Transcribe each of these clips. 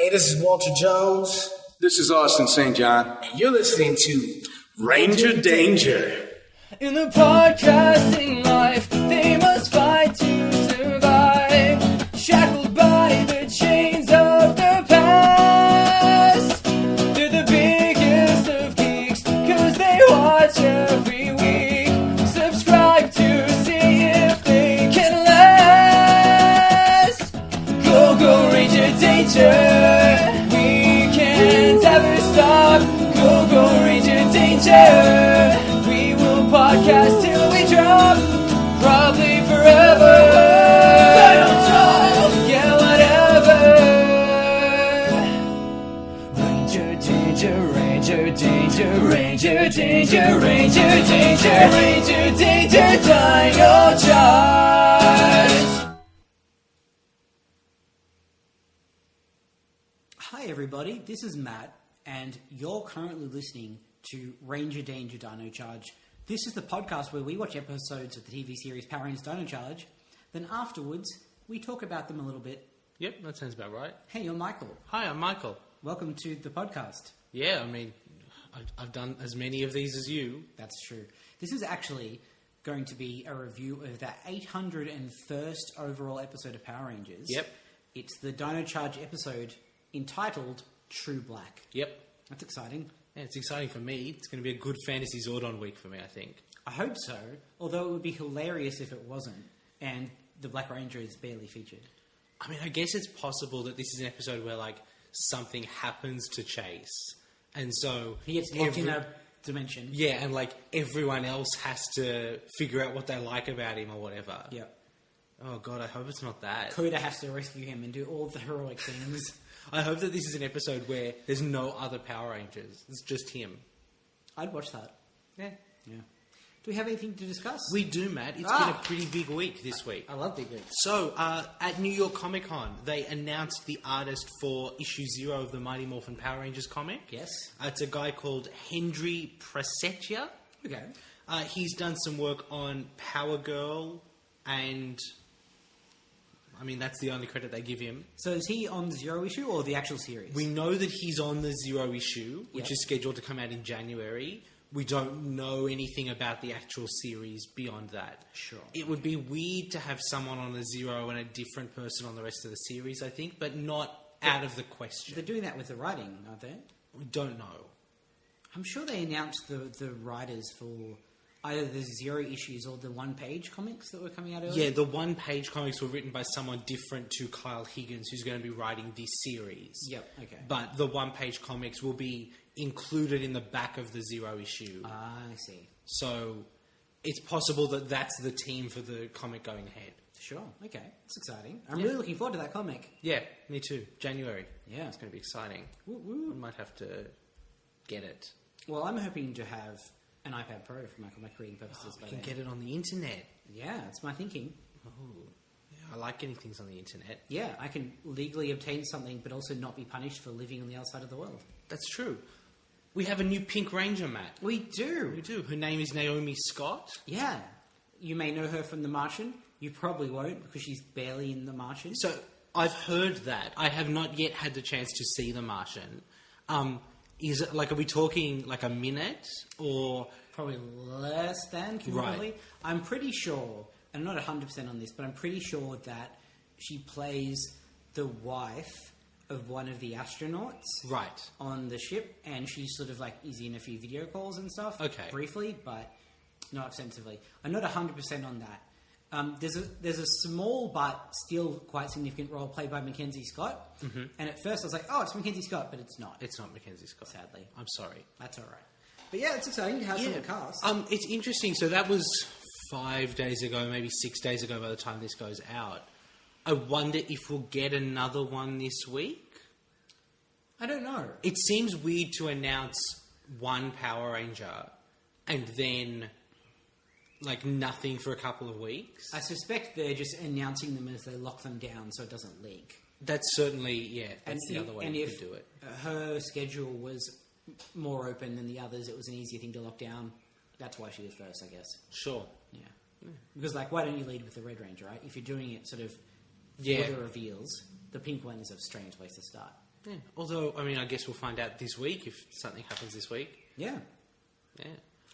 Hey, this is Walter Jones. This is Austin St. John. And you're listening to Ranger Danger. In the podcasting life, they must fight to survive. Shackled by the chains of the past. They're the biggest of geeks, cause they watch every week. Subscribe to see if they can last. Go, go, Ranger Danger. We can't ever stop. Go, go, Ranger Danger. We will podcast till we drop. Probably forever. Dino Charge. Yeah, whatever. Ranger Danger, Ranger Danger, Ranger Danger, Ranger Danger, Ranger Danger, Dino Charge. Hi everybody, this is Matt, and you're currently listening to Ranger Danger Dino Charge. This is the podcast where we watch episodes of the TV series Power Rangers Dino Charge, then afterwards we talk about them a little bit. Yep, that sounds about right. Hey, you're Michael. Hi, I'm Michael. Welcome to the podcast. Yeah, I mean, I've done as many of these as you. That's true. This is actually going to be a review of the 801st overall episode of Power Rangers. Yep. It's the Dino Charge episode entitled True Black. Yep. That's exciting. Yeah, it's exciting for me. It's going to be a good fantasy Zordon week for me, I think. I hope so, although it would be hilarious if it wasn't, and the Black Ranger is barely featured. I mean, I guess it's possible that this is an episode where, like, something happens to Chase, and so... He gets locked in a dimension. Yeah, and, like, everyone else has to figure out what they like about him or whatever. Yeah. Oh, God, I hope it's not that. Koda has to rescue him and do all the heroic things. I hope that this is an episode where there's no other Power Rangers. It's just him. I'd watch that. Yeah. Yeah. Do we have anything to discuss? We do, Matt. It's been a pretty big week this week. I love big weeks. So, at New York Comic Con, they announced the artist for issue 0 of the Mighty Morphin Power Rangers comic. Yes. It's a guy called Hendry Prasetya. Okay. He's done some work on Power Girl, and I mean, that's the only credit they give him. So is he on the 0 issue or the actual series? We know that he's on the 0 issue, which Yep. is scheduled to come out in January. We don't know anything about the actual series beyond that. Sure. It would be weird to have someone on the 0 and a different person on the rest of the series, I think, but not out of the question. They're doing that with the writing, aren't they? We don't know. I'm sure they announced the writers for either the 0 issues or the one-page comics that were coming out earlier. Yeah, the one-page comics were written by someone different to Kyle Higgins, who's going to be writing this series. Yep, okay. But the one-page comics will be included in the back of the 0 issue. I see. So it's possible that that's the team for the comic going ahead. Sure, okay. That's exciting. I'm really looking forward to that comic. Yeah, me too. January. Yeah. It's going to be exciting. Woo woo. I might have to get it. Well, I'm hoping to have an iPad Pro for my creating purposes. I can get it on the internet. Yeah, that's my thinking. Oh, yeah, I like getting things on the internet. Yeah, I can legally obtain something, but also not be punished for living on the outside of the world. That's true. We have a new Pink Ranger, Matt. We do. We do. Her name is Naomi Scott. Yeah. You may know her from The Martian. You probably won't because she's barely in The Martian. So I've heard that. I have not yet had the chance to see The Martian. Is it like, are we talking like a minute or? Probably less than, cumulatively. Right. I'm pretty sure, and I'm not 100% on this, but I'm pretty sure that she plays the wife of one of the astronauts. Right. On the ship, and she sort of like is in a few video calls and stuff. Okay. Briefly, but not extensively. I'm not 100% on that. There's a small but still quite significant role played by Mackenzie Scott. Mm-hmm. And at first I was like, oh, it's Mackenzie Scott, but it's not. It's not Mackenzie Scott. Sadly. I'm sorry. That's all right. But yeah, it's exciting to have someone cast. It's interesting. So that was 5 days ago, maybe 6 days ago by the time this goes out. I wonder if we'll get another one this week. I don't know. It seems weird to announce one Power Ranger and then like nothing for a couple of weeks. I suspect they're just announcing them as they lock them down so it doesn't leak. That's certainly, that's the other way you could do it. Her schedule was more open than the others, it was an easier thing to lock down. That's why she was first, I guess. Sure. Yeah. Because, like, why don't you lead with the Red Ranger, right? If you're doing it sort of for Yeah. the reveals. the pink one is a strange place to start. Yeah. Although, I mean, I guess we'll find out this week if something happens this week. Yeah. Yeah.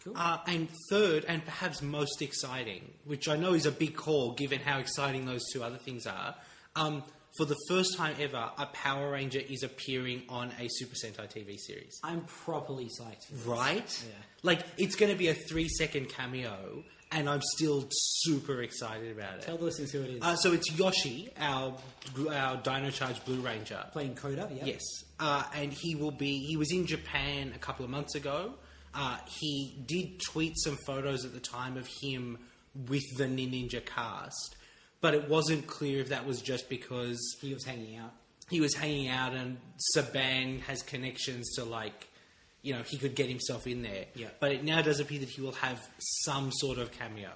Cool. And third, and perhaps most exciting, which I know is a big call given how exciting those two other things are, for the first time ever, a Power Ranger is appearing on a Super Sentai TV series. I'm properly psyched for this. Right? Yeah. Like, it's going to be a 3-second cameo, and I'm still super excited about it. Tell the listeners who it is. So it's Yoshi, our Dino Charge Blue Ranger. Playing Coda, yeah. Yes. And he was in Japan a couple of months ago. He did tweet some photos at the time of him with the Ninninger cast, but it wasn't clear if that was just because He was hanging out. he was hanging out and Saban has connections to, like, you know, he could get himself in there. Yeah. But it now does appear that he will have some sort of cameo.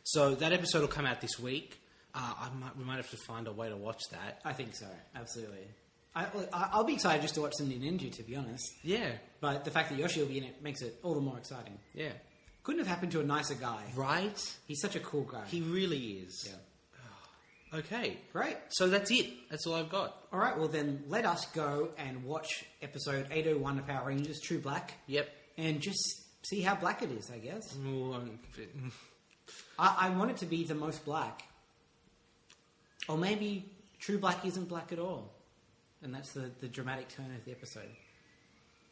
So that episode will come out this week. We might have to find a way to watch that. I think so, absolutely. I'll be excited just to watch some Ninja, to be honest. Yeah. But the fact that Yoshi will be in it makes it all the more exciting. Yeah. Couldn't have happened to a nicer guy. Right? He's such a cool guy. He really is. Yeah. Okay. Great. So that's it. That's all I've got. All right, well then, let us go and watch episode 801 of Power Rangers, True Black. Yep. And just see how black it is, I guess. Ooh, I want it to be the most black. Or maybe True Black isn't black at all. And that's the dramatic turn of the episode.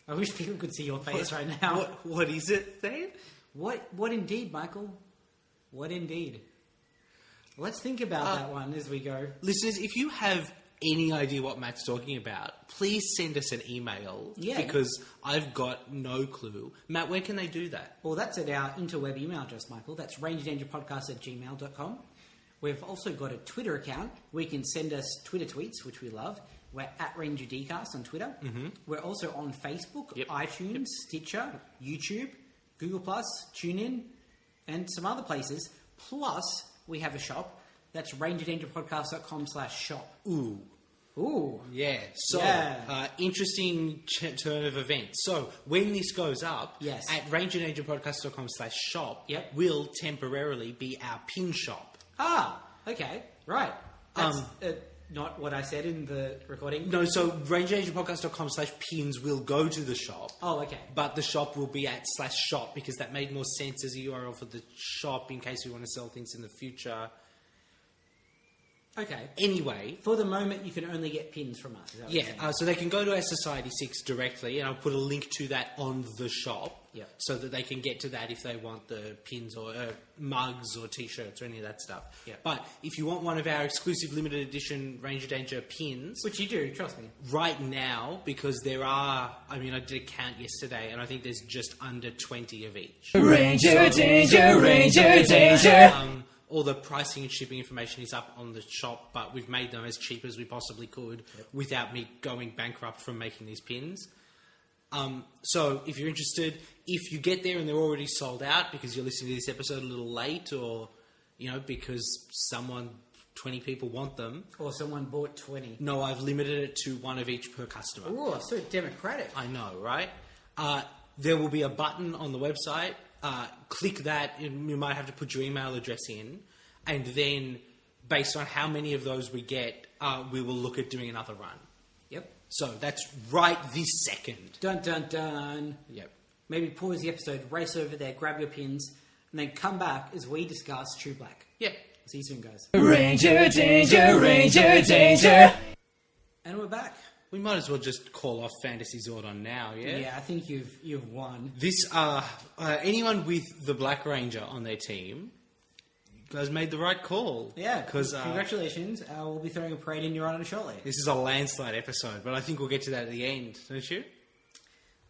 I wish people could see your face right now. What is it then? What indeed, Michael? What indeed? Let's think about that one as we go. Listeners, if you have any idea what Matt's talking about, please send us an email. Yeah. Because I've got no clue. Matt, where can they do that? Well, that's at our interweb email address, Michael. That's rangerdangerpodcast@gmail.com. We've also got a Twitter account where you can send us Twitter tweets, which we love. We're at RangerDcast on Twitter. Mm-hmm. We're also on Facebook, iTunes, Stitcher, YouTube, Google+, TuneIn, and some other places. Plus, we have a shop. That's rangerdangerpodcast.com/shop. Ooh. Yeah. So, interesting turn of events. So, when this goes up, yes, at rangerdangerpodcast.com/shop, yep, will temporarily be our pin shop. Ah, okay. Right. That's not what I said in the recording. No, so rangerdangerpodcast.com/pins will go to the shop. Oh, okay. But the shop will be at /shop because that made more sense as a URL for the shop in case we want to sell things in the future. Okay. Anyway. For the moment, you can only get pins from us. Is that what you're saying? So they can go to our Society 6 directly, and I'll put a link to that on the shop so that they can get to that if they want the pins or mugs or T-shirts or any of that stuff. Yep. But if you want one of our exclusive limited edition Ranger Danger pins... Which you do, trust me. Right now, because there are... I mean, I did a count yesterday, and I think there's just under 20 of each. Ranger Danger, Ranger Danger! All the pricing and shipping information is up on the shop, but we've made them as cheap as we possibly could without me going bankrupt from making these pins. So if you're interested, if you get there and they're already sold out because you're listening to this episode a little late or, you know, because 20 people want them. Or someone bought 20. No, I've limited it to one of each per customer. Oh, so democratic. I know, right? There will be a button on the website. Click that, and you might have to put your email address in, and then based on how many of those we get, we will look at doing another run. Yep. So that's right this second. Dun, dun, dun. Yep. Maybe pause the episode, race over there, grab your pins, and then come back as we discuss True Black. Yep. See you soon, guys. Ranger Danger, Ranger Danger! And we're back. We might as well just call off Fantasy Zordon now, yeah? Yeah, I think you've won. This, anyone with the Black Ranger on their team, you guys made the right call. Yeah, because congratulations. We'll be throwing a parade in your honour shortly. This is a landslide episode, but I think we'll get to that at the end, don't you?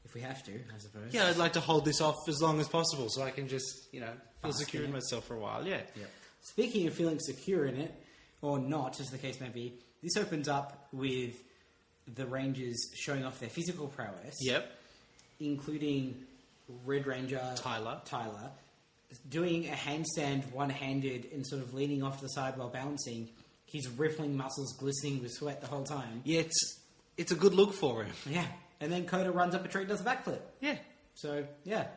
If we have to, I suppose. Yeah, I'd like to hold this off as long as possible so I can just, feel secure in myself for a while, yeah. Yep. Speaking of feeling secure in it, or not, as the case may be, this opens up with the Rangers showing off their physical prowess. Yep. Including Red Ranger Tyler doing a handstand one-handed and sort of leaning off to the side while balancing. His rippling muscles glistening with sweat the whole time. Yeah, it's a good look for him. Yeah. And then Coda runs up a tree and does a backflip. Yeah. So, yeah.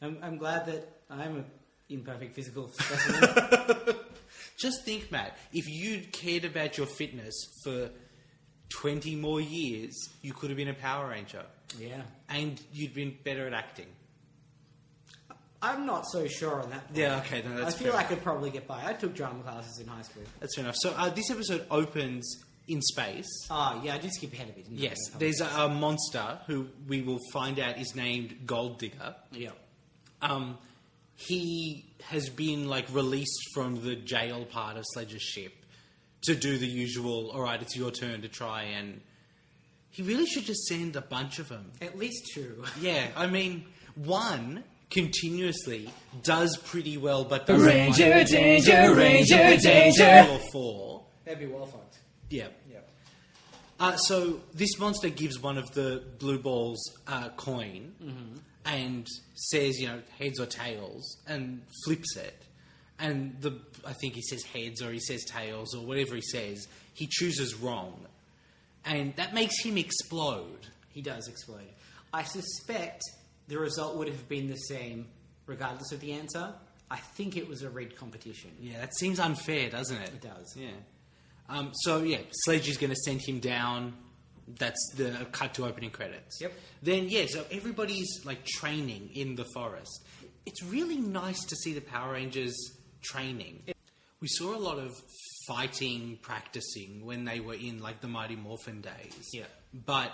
I'm glad that I'm an imperfect physical specimen. Just think, Matt, if you cared about your fitness for 20 more years, you could have been a Power Ranger. Yeah. And you'd been better at acting. I'm not so sure on that point. Yeah, okay, then that's I feel fair. I could probably get by. I took drama classes in high school. That's fair enough. So this episode opens in space. Ah, yeah, I did skip ahead a bit, didn't I? Yes, there's a monster who we will find out is named Gold Digger. Yeah. He has been released from the jail part of Sledge's ship to do the usual, alright, it's your turn to try, and he really should just send a bunch of them. At least 2. Yeah, I mean, one continuously does pretty well, but doesn't Ranger Danger, Ranger 3 Danger. or 4. That'd be well fucked. Yeah. Yeah. So this monster gives one of the blue balls a coin and says, heads or tails, and flips it. And I think he says heads or he says tails or whatever he says. He chooses wrong. And that makes him explode. He does explode. I suspect the result would have been the same regardless of the answer. I think it was a rigged competition. Yeah, that seems unfair, doesn't it? It does. Yeah. Sledge is going to send him down. That's the cut to opening credits. Yep. Then, so everybody's training in the forest. It's really nice to see the Power Rangers training. We saw a lot of fighting, practicing when they were in the Mighty Morphin days. Yeah. But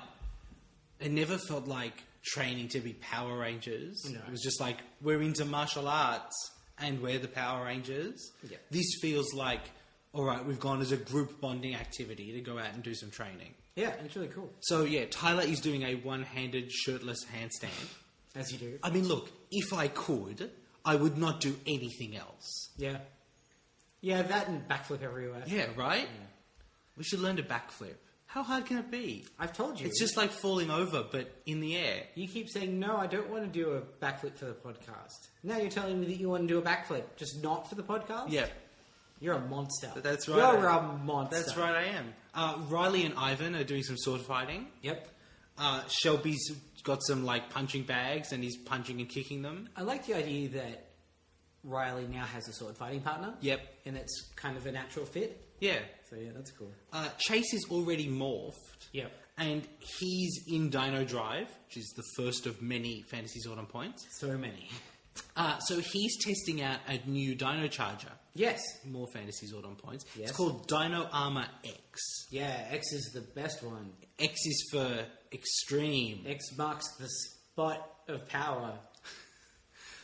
it never felt like training to be Power Rangers. No. It was just we're into martial arts and we're the Power Rangers. Yeah. This feels like, all right, we've gone as a group bonding activity to go out and do some training. Yeah, it's really cool. So, Tyler is doing a one-handed shirtless handstand. As you do. I mean, look, if I could, I would not do anything else. Yeah. Yeah, that and backflip everywhere. Yeah, right? We should learn to backflip. How hard can it be? I've told you. It's just like falling over, but in the air. You keep saying, no, I don't want to do a backflip for the podcast. Now you're telling me that you want to do a backflip, just not for the podcast? Yeah. You're a monster. That's right. You're a monster. That's right, I am. Riley and Ivan are doing some sword fighting. Yep. Shelby's got some, punching bags, and he's punching and kicking them. I like the idea that Riley now has a sword fighting partner. Yep. And it's kind of a natural fit. Yeah. So, yeah, that's cool. Chase is already morphed. Yep. And he's in Dino Drive, which is the first of many Fantasy Sword on points. So many. So he's testing out a new Dino Charger. Yes. More Fantasy Sword on points. Yes. It's called Dino Armor X. Yeah, X is the best one. X is for extreme. X marks the spot of power.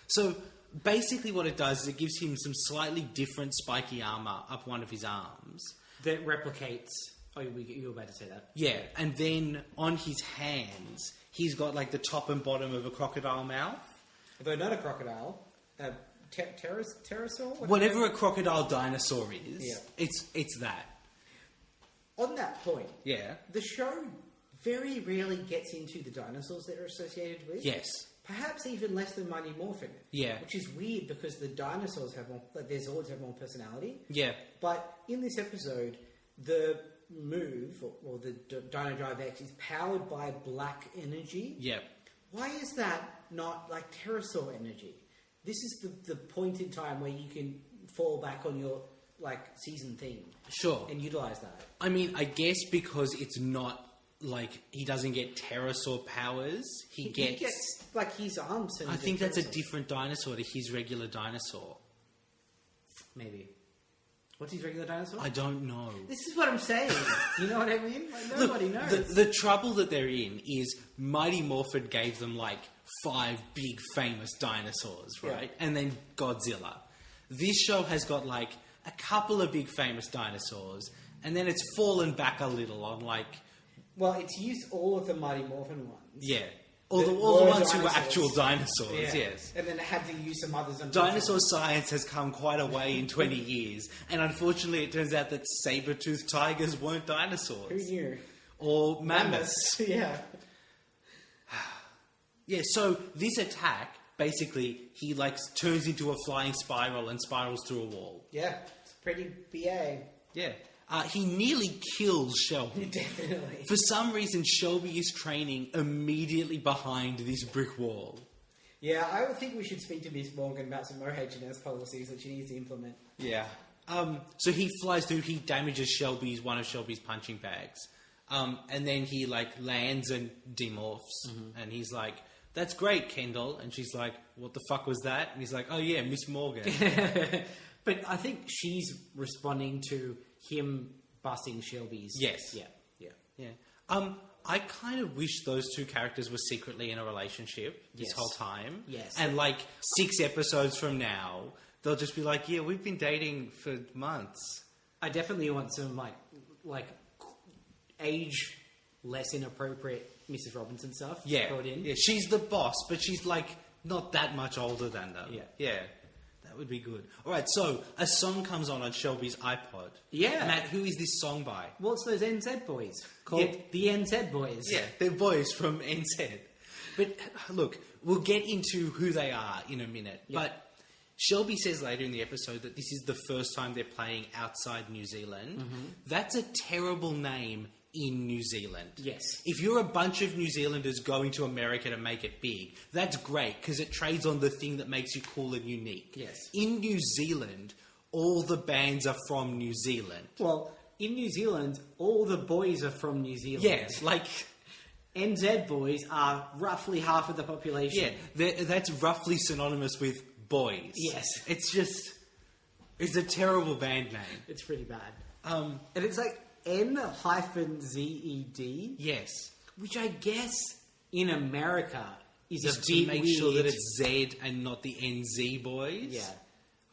So basically what it does is it gives him some slightly different spiky armor up one of his arms. That replicates... Oh, you were about to say that. Yeah, and then on his hands, he's got the top and bottom of a crocodile mouth. Though not a crocodile. Pterosaur? Whatever a crocodile dinosaur is, Yeah. it's that. On that point, Yeah. the show very rarely gets into the dinosaurs that are associated with. Yes. Perhaps even less than Mighty Morphin. Yeah. Which is weird because the dinosaurs have more... their Zords have more personality. Yeah. But in this episode, the move, or the Dino Drive X, is powered by black energy. Yeah. Why is that not like pterosaur energy? This is the point in time where you can fall back on your season theme. Sure. And utilize that. I mean, I guess because it's not he doesn't get pterosaur powers. He gets his arms. I think that's a different dinosaur to his regular dinosaur. Maybe. What's his regular dinosaur? I don't know. This is what I'm saying. You know what I mean? Nobody knows. The trouble that they're in is Mighty Morphin gave them 5 big famous dinosaurs, right? Yeah. And then Godzilla. This show has got a couple of big famous dinosaurs, and then it's fallen back a little on Well, it's used all of the Mighty Morphin ones. yeah. All the ones who were actual dinosaurs, yes. And then it had to use some others. Dinosaur science has come quite a way in 20 years, and unfortunately it turns out that saber-toothed tigers weren't dinosaurs. Who knew? Or mammoths. Yeah. Yeah, so this attack, basically, he turns into a flying spiral and spirals through a wall. Yeah, it's pretty BA. Yeah. He nearly kills Shelby. Definitely. For some reason, Shelby is training immediately behind this brick wall. Yeah, I would think we should speak to Miss Morgan about some more H&S policies that she needs to implement. Yeah. So he flies through, he damages one of Shelby's punching bags. And then he like lands and demorphs, and he's like, "That's great, Kendall." And she's like, "What the fuck was that?" And he's like, "Oh yeah, Miss Morgan." But I think she's responding to him busting Shelby's. Yes. Yeah. Yeah. Yeah. I kind of wish those two characters were secretly in a relationship this Yes. whole time. Yes. And like 6 episodes from now, they'll just be like, "Yeah, we've been dating for months." I definitely want some like age less inappropriate Mrs. Robinson stuff Yeah. brought in. Yeah, she's the boss, but she's like not that much older than them. Yeah. Yeah. That would be good. All right, so a song comes on Shelby's iPod. Yeah. Matt, who is this song by? What's those n-zed boys called? Yeah. The n-zed boys. Yeah, they're boys from n-zed. But look, we'll get into who they are in a minute. Yeah. But Shelby says later in the episode that this is the first time they're playing outside New Zealand. That's a terrible name in New Zealand. Yes. If you're a bunch of New Zealanders going to America to make it big, that's great because it trades on the thing that makes you cool and unique. Yes. In New Zealand, all the bands are from New Zealand. Well, in New Zealand, all the boys are from New Zealand. Yes, like... n-zed boys are roughly half of the population. Yeah, that's roughly synonymous with boys. Yes. It's a terrible band name. It's pretty bad. And it's like N-zed, Yes. which I guess in America is Just a to bit make weird. sure that it's Z and not the NZ boys. Yeah.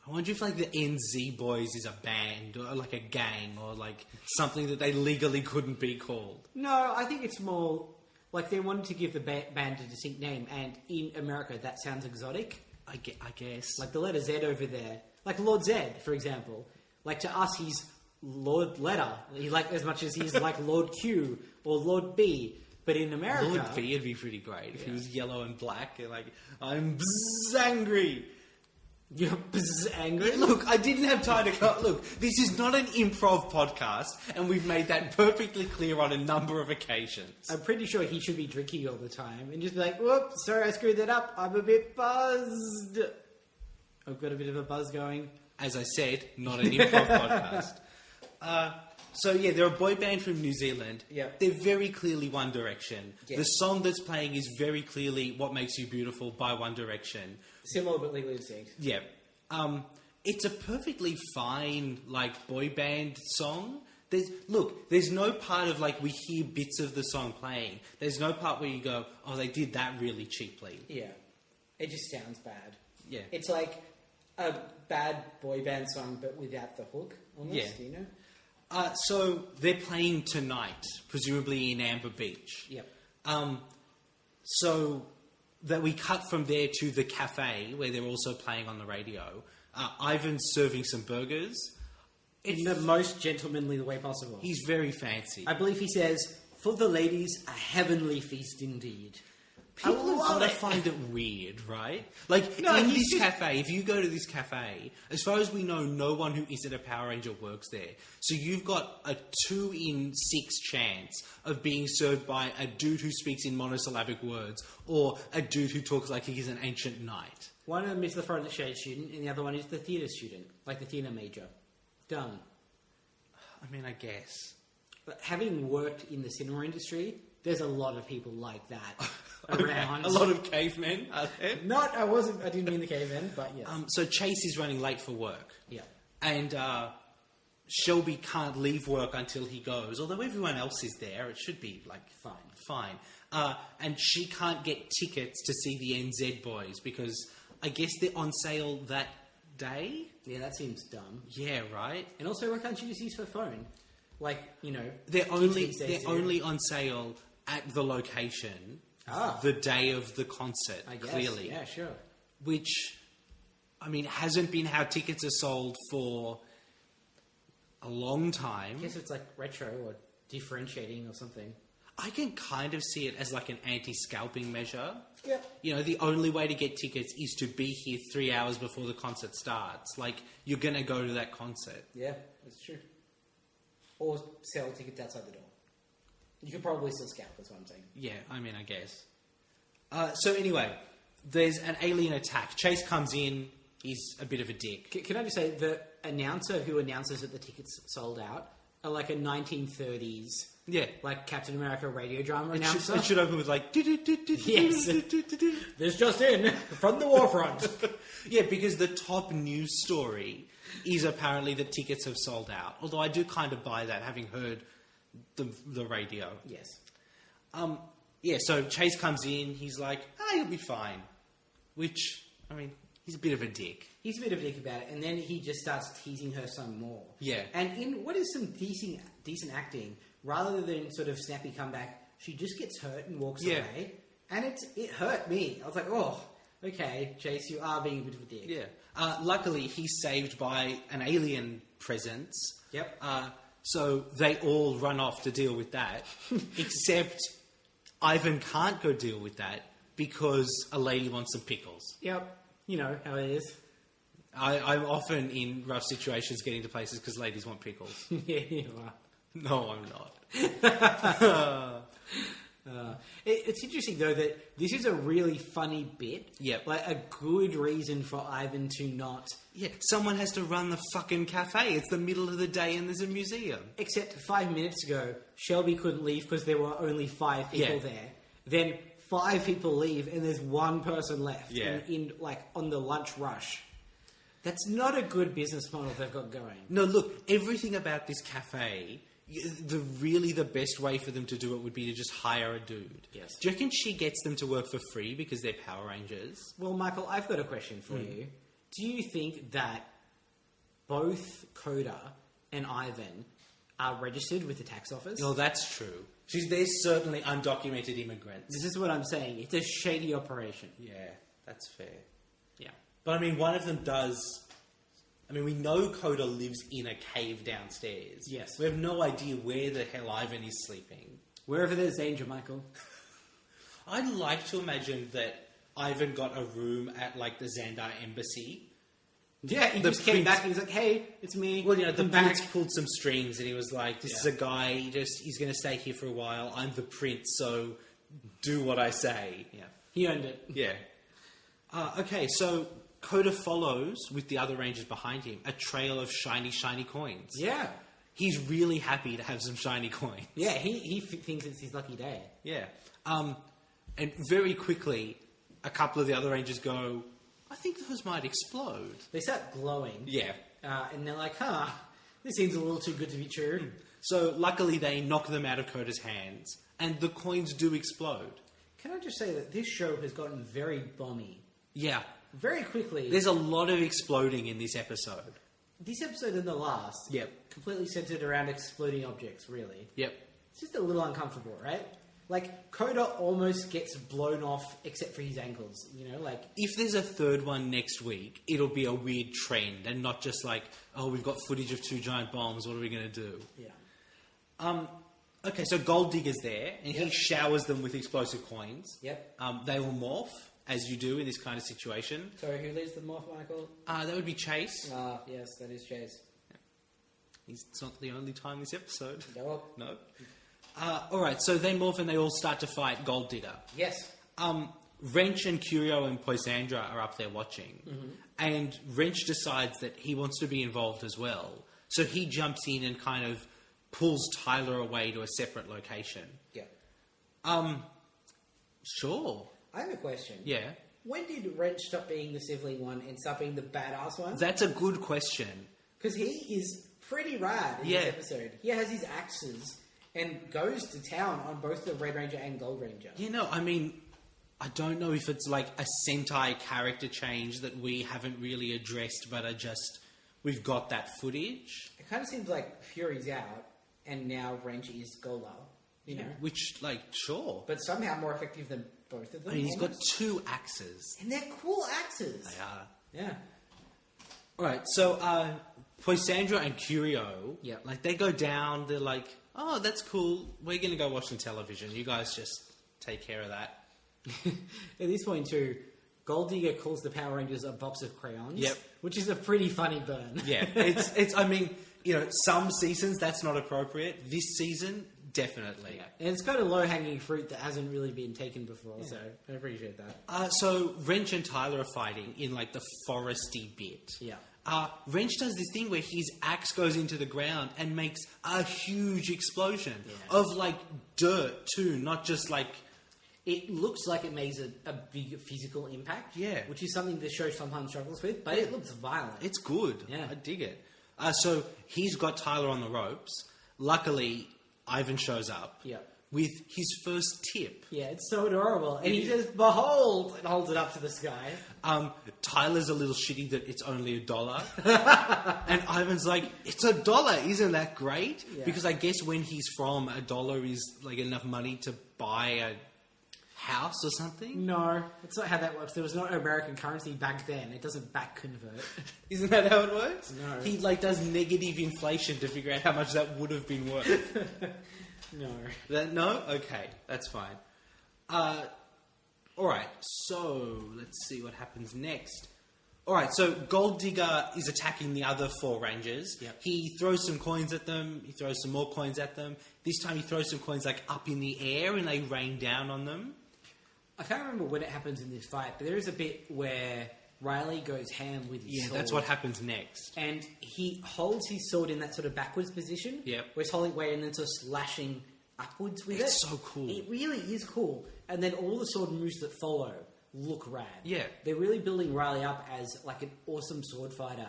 I wonder if like the NZ boys is a band or like a gang or like something that they legally couldn't be called. No, I think it's more like they wanted to give the band a distinct name, and in America that sounds exotic. I guess. Like the letter Z over there. Like Lord Zed, for example. Like to us, he's Lord Letter. He like as much as he's like Lord Q or Lord B. But in America... Lord B would be pretty great if he was yellow and black. And like, I'm angry. You're angry? Look, I didn't have time to cut. Look, this is not an improv podcast, and we've made that perfectly clear on a number of occasions. I'm pretty sure he should be drinking all the time and just be like, whoops, sorry I screwed that up. I'm a bit buzzed. I've got a bit of a buzz going. As I said, not an improv podcast. So yeah, they're a boy band from New Zealand. Yeah. They're very clearly One Direction. Yeah. The song that's playing is very clearly What Makes You Beautiful by One Direction. Similar but legally distinct. Yeah. It's a perfectly fine, like, boy band song. There's no part of, like, we hear bits of the song playing. There's no part where you go, oh, they did that really cheaply. Yeah. It just sounds bad. Yeah. It's like a bad boy band song but without the hook, almost, Yeah. you know? So they're playing tonight, presumably in Amber Beach. Yep. So that we cut from there to the cafe where they're also playing on the radio. Ivan's serving some burgers. In the most gentlemanly way possible. He's very fancy. I believe he says, for the ladies, a heavenly feast indeed. People have love got to it. find it weird, right? Like, No, in he's this cafe, if you go to this cafe, as far as we know, no one who isn't a Power Ranger works there. So you've got a 2 in 6 chance of being served by a dude who speaks in monosyllabic words or a dude who talks like he's an ancient knight. One of them is the front shade student, and the other one is the theatre student, like the theatre major. Done. I mean, I guess. But having worked in the cinema industry, there's a lot of people like that around. A lot of cavemen, are there? I didn't mean the caveman, but yes. So Chase is running late for work. Yeah. And Shelby can't leave work until he goes. Although everyone else is there, it should be, like, fine. And she can't get tickets to see the n-zed boys because I guess they're on sale that day? Yeah, that seems dumb. Yeah, right? And also, why can't you just use her phone? Like, you know... They're kids these days do. only on sale at the location the day of the concert, I guess. clearly. Yeah, sure. Which, I mean, hasn't been how tickets are sold for a long time. I guess it's like retro or differentiating or something. I can kind of see it as like an anti-scalping measure. Yeah. You know, the only way to get tickets is to be here 3 hours before the concert starts. Like, you're going to go to that concert. Yeah, that's true. Or sell tickets outside the door. You could probably still scalp, that's what I'm saying. Yeah, I mean, I guess. So anyway, there's an alien attack. Chase comes in. He's a bit of a dick. Can I just say, the announcer who announces that the tickets sold out are like a 1930s Yeah. Like Captain America radio drama It announcer. should open with like... Yes. This just in from the war front. Yeah, because the top news story is apparently that tickets have sold out. Although I do kind of buy that, having heard the radio. Yes. Yeah, so Chase comes in, he's like, he'll be fine. Which, I mean, he's a bit of a dick. He's a bit of a dick about it, and then he just starts teasing her some more. Yeah. And in what is some decent acting, rather than sort of snappy comeback, she just gets hurt and walks away. And it hurt me. I was like, oh, okay, Chase, you are being a bit of a dick. Yeah. Luckily, he's saved by an alien presence. Yep. So they all run off to deal with that. Except Ivan can't go deal with that because a lady wants some pickles. Yep. You know how it is. I'm often in rough situations getting to places because ladies want pickles. Yeah, you are. No, I'm not. It's interesting, though, that this is a really funny bit. Yep. Like, a good reason for Ivan to not... Yeah, someone has to run the fucking cafe. It's the middle of the day and there's a museum. Except 5 minutes ago, Shelby couldn't leave because there were only 5 people there. Then 5 people leave and there's 1 person left. Yeah. And on the lunch rush. That's not a good business model they've got going. No, look, everything about this cafe, the best way for them to do it would be to just hire a dude. Yes. Do you reckon she gets them to work for free because they're Power Rangers? Well, Michael, I've got a question for you. Do you think that both Coda and Ivan are registered with the tax office? No, that's true. They're certainly undocumented immigrants. This is what I'm saying. It's a shady operation. Yeah, that's fair. Yeah. But I mean, one of them does... I mean, we know Coda lives in a cave downstairs. Yes. We have no idea where the hell Ivan is sleeping. Wherever there's danger, Michael. I'd like to imagine that Ivan got a room at, like, the Xandar embassy. Yeah, he just came back and he's like, hey, it's me. Well, you know, the I'm back. prince pulled some strings and he was like, this is a guy, he's going to stay here for a while. I'm the prince, so do what I say. Yeah. He earned it. Yeah. Okay, so Coda follows, with the other Rangers behind him, a trail of shiny, shiny coins. Yeah. He's really happy to have some shiny coins. Yeah, he thinks it's his lucky day. Yeah. And very quickly, a couple of the other Rangers go, I think those might explode. They start glowing. Yeah. And they're like, this seems a little too good to be true. So luckily they knock them out of Coda's hands, and the coins do explode. Can I just say that this show has gotten very bomby. Yeah. Very quickly. There's a lot of exploding in this episode. This episode and the last. Yep. Completely centered around exploding objects, really. Yep. It's just a little uncomfortable, right? Like, Coda almost gets blown off except for his ankles, you know? Like, If there's a third one next week, it'll be a weird trend and not just like, oh, we've got footage of 2 giant bombs, what are we going to do? yeah. Okay, so Gold Digger's there, and he showers them with explosive coins. Yep. They will morph, as you do in this kind of situation. Sorry, who leads the morph, Michael? That would be Chase. Yes, that is Chase. It's not the only time this episode. Go up. No. Alright, so they morph and they all start to fight Gold Digger. Yes. Wrench and Curio and Poisandra are up there watching. Mm-hmm. And Wrench decides that he wants to be involved as well. So he jumps in and kind of pulls Tyler away to a separate location. Yeah. Sure. I have a question. Yeah. When did Wrench stop being the sibling one and start being the badass one? That's a good question. Because he is pretty rad in this episode. He has his axes and goes to town on both the Red Ranger and Gold Ranger. You know, I mean, I don't know if it's like a Sentai character change that we haven't really addressed, but we've got that footage. It kind of seems like Fury's out and now Wrench is Gola, you know? Which, like, sure. But somehow more effective than both of them. I mean, he's got almost. 2 axes. And they're cool axes. They are. Yeah. Alright, so, Poisandra and Curio, Yep. like, they go down, they're like, oh, that's cool, we're gonna go watch some television, you guys just take care of that. At this point, too, Gold Digger calls the Power Rangers a box of crayons. Yep. Which is a pretty funny burn. Yeah, it's, I mean, you know, some seasons that's not appropriate. This season, definitely. Yeah. And it's kind of low-hanging fruit that hasn't really been taken before, so I appreciate that. So Wrench and Tyler are fighting in like the foresty bit. Yeah. Wrench does this thing where his axe goes into the ground and makes a huge explosion of like dirt too, not just like. It looks like it makes a big physical impact. Yeah. Which is something the show sometimes struggles with, but it looks violent. It's good. Yeah. I dig it. So he's got Tyler on the ropes. Luckily, Ivan shows up. Yeah. With his first tip. Yeah, it's so adorable. And he says, "Behold!" and holds it up to the sky. Tyler's a little shitty that it's only $1. And Ivan's like, it's $1, isn't that great? Yeah. Because I guess when he's from, $1 is like enough money to buy a house or something. No, that's not how that works. There was no American currency back then. It doesn't back convert. Isn't that how it works? No. He like does negative inflation to figure out how much that would have been worth. No. No? Okay, that's fine. Alright, so let's see what happens next. Alright, so Gold Digger is attacking the other 4 Rangers. Yep. He throws some coins at them, he throws some more coins at them. This time he throws some coins like up in the air and they rain down on them. I can't remember when it happens in this fight, but there is a bit where Riley goes ham with his sword. That's what happens next. And he holds his sword in that sort of backwards position. Yep. Where he's holding it way and then sort of slashing upwards with it. It's so cool. It really is cool. And then all the sword moves that follow look rad. Yeah. They're really building Riley up as like an awesome sword fighter.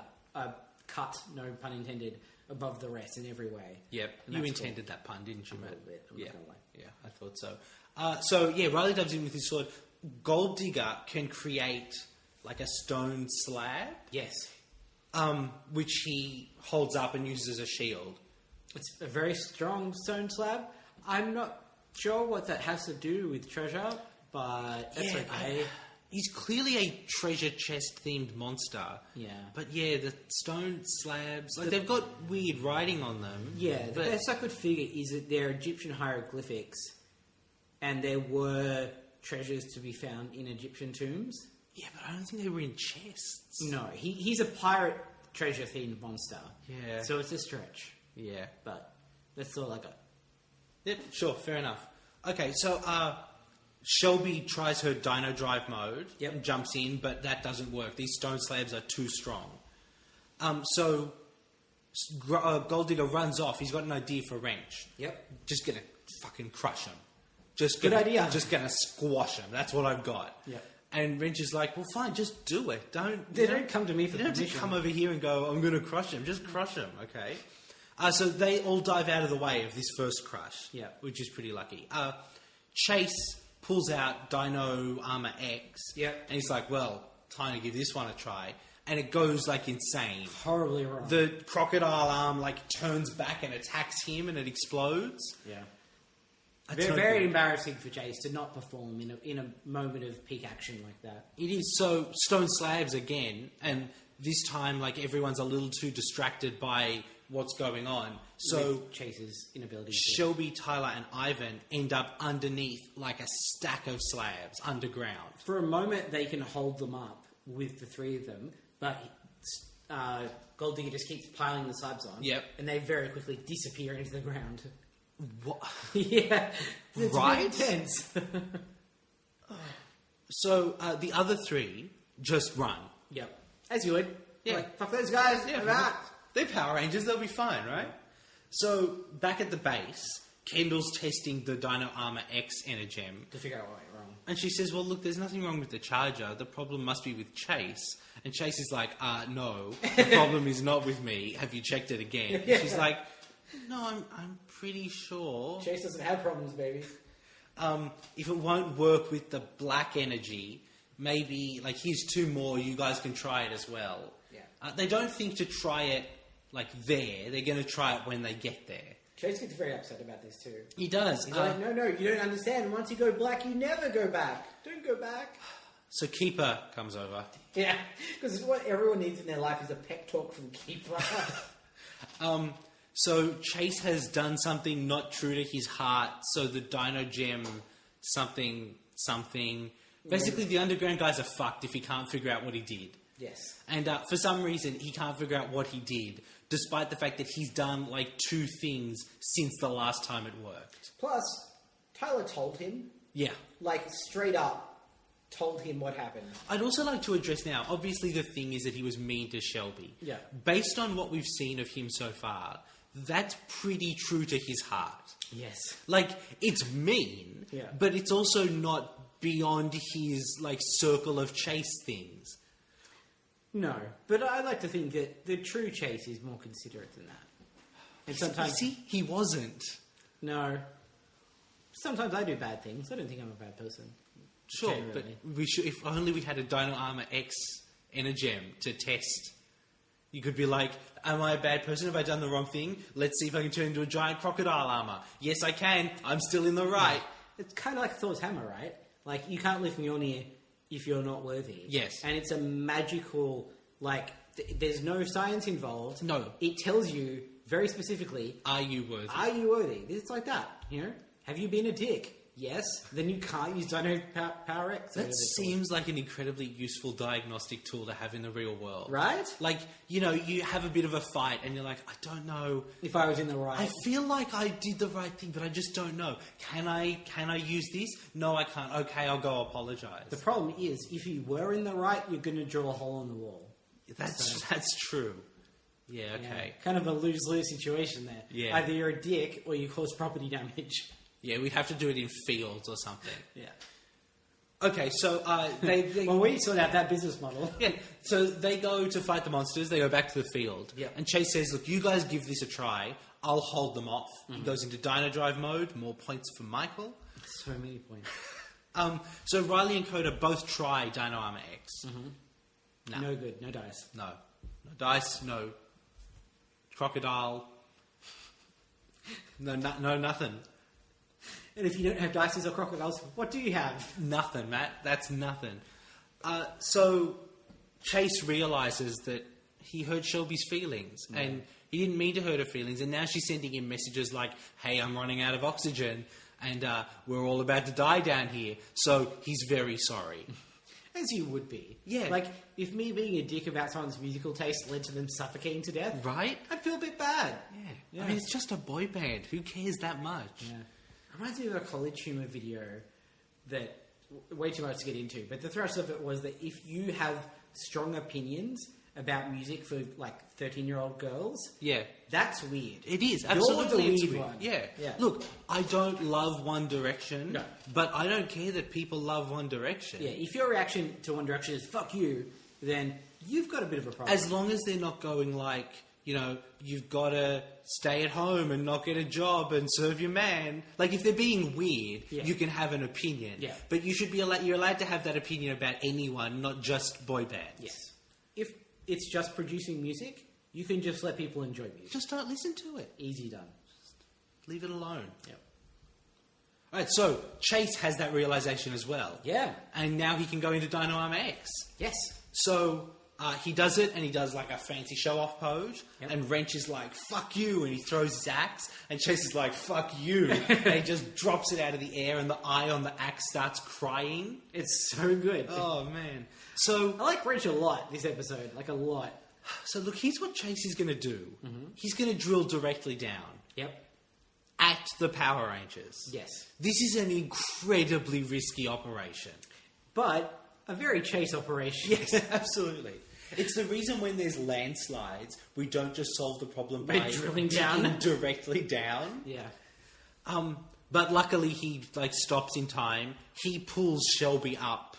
Cut, no pun intended, above the rest in every way. Yep, And you that's intended that pun, didn't you, A Matt? little bit, I'm yeah, not gonna lie. yeah, I thought so. Riley dives in with his sword. Gold Digger can create like a stone slab, Yes. which he holds up and uses as a shield. It's a very strong stone slab. I'm not sure what that has to do with treasure, but that's okay. He's clearly a treasure chest themed monster. Yeah. But yeah, the stone slabs, like they've got weird writing on them. Yeah, the but best I could figure is that they're Egyptian hieroglyphics, and there were treasures to be found in Egyptian tombs. yeah, but I don't think they were in chests. No, he's a pirate treasure themed monster. Yeah. So it's a stretch, Yeah. but that's all I got. Yep, sure, fair enough. Okay, so Shelby tries her Dino Drive mode Yep. and jumps in, but that doesn't work. These stone slabs are too strong. Gold Digger runs off. He's got an idea for Wrench. Yep. Just gonna fucking crush him. Just Good gonna, idea. Just gonna squash him. That's what I've got. Yep. And Wrench is like, well, fine, just do it. They don't come to me for You don't have to permission. come over here and go, I'm going to crush him. Just crush him, okay? So they all dive out of the way of this first crush, Yeah. which is pretty lucky. Chase pulls out Dino Armor X, Yep. and he's like, well, time to give this one a try. And it goes, like, insane. Horribly wrong. The crocodile arm, like, turns back and attacks him, and it explodes. Yeah. That's Very, no very good. embarrassing for Chase to not perform in a moment of peak action like that. It is. So stone slabs again, and this time, like, everyone's a little too distracted by what's going on. So With Chase's inability to... Shelby, Tyler, and Ivan end up underneath like a stack of slabs underground. For a moment, they can hold them up with the three of them, but Gold Digger just keeps piling the slabs on. Yep. And they very quickly disappear into the ground. What? Yeah. It's Right? really intense. So the other three just run. Yep. As you would. Yeah. Like, fuck those guys. I'm out. They're Power Rangers, they'll be fine, right? So back at the base, Kendall's testing the Dino Armor X Energem. To figure out what went wrong. And she says, well, look, there's nothing wrong with the charger. The problem must be with Chase. And Chase is like, no, the problem is not with me. Have you checked it again? And she's like, no, I'm pretty sure. Chase doesn't have problems, baby. If it won't work with the black energy, maybe, like, here's 2 more. You guys can try it as well. Yeah. They don't think to try it, like, there. They're going to try it when they get there. Chase gets very upset about this too. He does. He's like, no, you don't understand. Once you go black, you never go back. Don't go back. So Keeper comes over. Yeah, because what everyone needs in their life is a pep talk from Keeper. So Chase has done something not true to his heart. So the Dino Gem something. Basically, the underground guys are fucked if he can't figure out what he did. Yes. And for some reason, he can't figure out what he did, despite the fact that he's done, like, 2 things since the last time it worked. Plus, Tyler told him, Yeah. like, straight up, told him what happened. I'd also like to address now, obviously the thing is that he was mean to Shelby. Yeah. Based on what we've seen of him so far, that's pretty true to his heart. Yes. Like, it's mean, Yeah. but it's also not beyond his, like, circle of Chase things. No, but I like to think that the true Chase is more considerate than that. And sometimes... See, he wasn't. No. Sometimes I do bad things. I don't think I'm a bad person. Sure, Generally. but we should, if only we had a Dino Armor X Energem to test. You could be like, am I a bad person? Have I done the wrong thing? Let's see if I can turn into a giant crocodile armor. Yes, I can. I'm still in the right. It's kind of like Thor's hammer, right? Like, you can't lift Mjolnir if you're not worthy. Yes. And it's a magical, like, there's no science involved. No. It tells you very specifically, Are you worthy? are you worthy? It's like that, you know? Have you been a dick? Yes. Then you can't use Dino Power X. That seems like an incredibly useful diagnostic tool to have in the real world. Right? Like, you know, you have a bit of a fight and you're like, I don't know. If I was in the right. I feel like I did the right thing, but I just don't know. Can I use this? No, I can't. Okay, I'll go apologize. The problem is, if you were in the right, you're going to drill a hole in the wall. That's true. Yeah, okay. Yeah, kind of a lose-lose situation there. Yeah. Either you're a dick or you cause property damage. Yeah, we'd have to do it in fields or something. Yeah. Okay, so they Well, we sort out that business model. yeah, so they go to fight the monsters. They go back to the field. Yeah. And Chase says, look, you guys give this a try. I'll hold them off. He goes into Dino Drive mode. More points for Michael. So many points. So Riley and Coda both try Dino Armor X. No. No good. No dice. No. No dice, no crocodile. No, nothing. And if you don't have dice or crocodiles, what do you have? Nothing, Matt. That's nothing. So Chase realizes that he hurt Shelby's feelings, and he didn't mean to hurt her feelings, and now she's sending him messages like, hey, I'm running out of oxygen, and we're all about to die down here, so he's very sorry. As you would be. Yeah. Like, if me being a dick about someone's musical taste led to them suffocating to death, Right? I'd feel a bit bad. Yeah. I mean, it's just a boy band. Who cares that much? Yeah. Reminds me of a college humor video that, way too much to get into, but the thrust of it was that if you have strong opinions about music for, like, 13-year-old girls, Yeah. that's weird. It is, You're absolutely. the It's weird weird. one. Yeah. Yeah. Look, I don't love One Direction, No. but I don't care that people love One Direction. Yeah, if your reaction to One Direction is fuck you, then you've got a bit of a problem. As long as they're not going like, you know, you've got to stay at home and not get a job and serve your man. Like, if they're being weird, Yeah. you can have an opinion. Yeah. But you should be you're allowed to have that opinion about anyone, not just boy bands. Yes. If it's just producing music, you can just let people enjoy music. Just don't listen to it. Easy done. Leave it alone. Yep. All right, so Chase has that realization as well. Yeah. And now he can go into Dino Armor X. Yes. So he does it, and he does like a fancy show-off pose, Yep. and Wrench is like, fuck you, and he throws his axe, and Chase is like, fuck you, and he just drops it out of the air, and the eye on the axe starts crying. It's so good. Oh, man. So, I like Wrench a lot, this episode. Like, a lot. so look, here's what Chase is going to do. He's going to drill directly down Yep. at the Power Rangers. Yes. This is an incredibly risky operation. But a very Chase operation. Yes, absolutely. It's the reason when there's landslides, we don't just solve the problem by drilling down. digging directly down. Yeah. But luckily he like stops in time. He pulls Shelby up,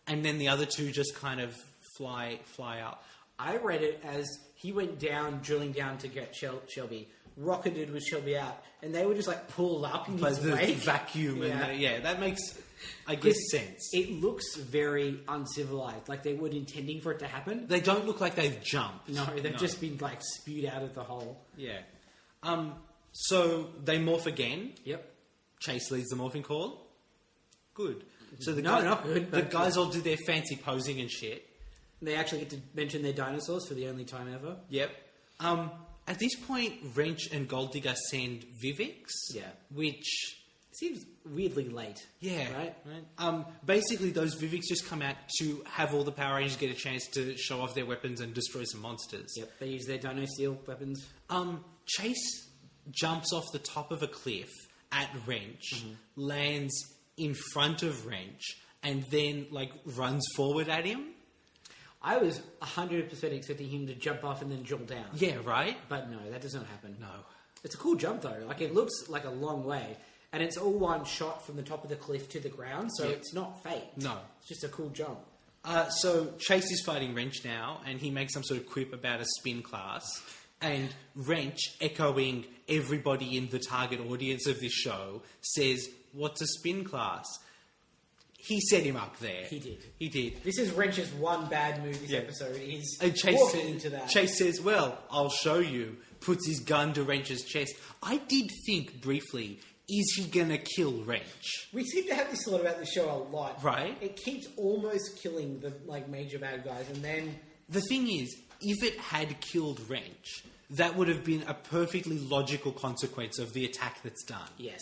and then the other two just kind of fly up. I read it as he went down, drilling down to get Shelby, rocketed with Shelby out, and they were just like pulled up in By his the wake. vacuum, Yeah. and that makes, I guess, sense. It looks very uncivilized, like they weren't intending for it to happen. They don't look like they've jumped. No, they've just been like spewed out of the hole. Yeah. So they morph again. Yep. Chase leads the morphing call. Good. So the No, not good, The but guys all do their fancy posing and shit. They actually get to mention their dinosaurs for the only time ever. Yep. At this point, Wrench and Golddigger send Vivix. Yeah. Which, Seems weirdly late. yeah. Right? Basically, those Vivix just come out to have all the Power Rangers get a chance to show off their weapons and destroy some monsters. Yep. They use their Dino Steel weapons. Chase jumps off the top of a cliff at Wrench, lands in front of Wrench, and then like runs forward at him. I was 100% expecting him to jump off and then jump down. Yeah, right? But no, that does not happen. No. It's a cool jump though. Like it looks like a long way, and it's all one shot from the top of the cliff to the ground, so it's not faked. No. It's just a cool jump. So Chase is fighting Wrench now, and he makes some sort of quip about a spin class. And Wrench, echoing everybody in the target audience of this show, says, "What's a spin class?" He set him up there. He did. This is Wrench's one bad move this episode. Is And walking into that. Chase says, "Well, I'll show you." Puts his gun to Wrench's chest. I did think briefly, is he gonna kill Wrench? We seem to have this thought about the show a lot. Right. It keeps almost killing the major bad guys, and then The thing is, if it had killed Wrench, that would have been a perfectly logical consequence of the attack that's done. yes.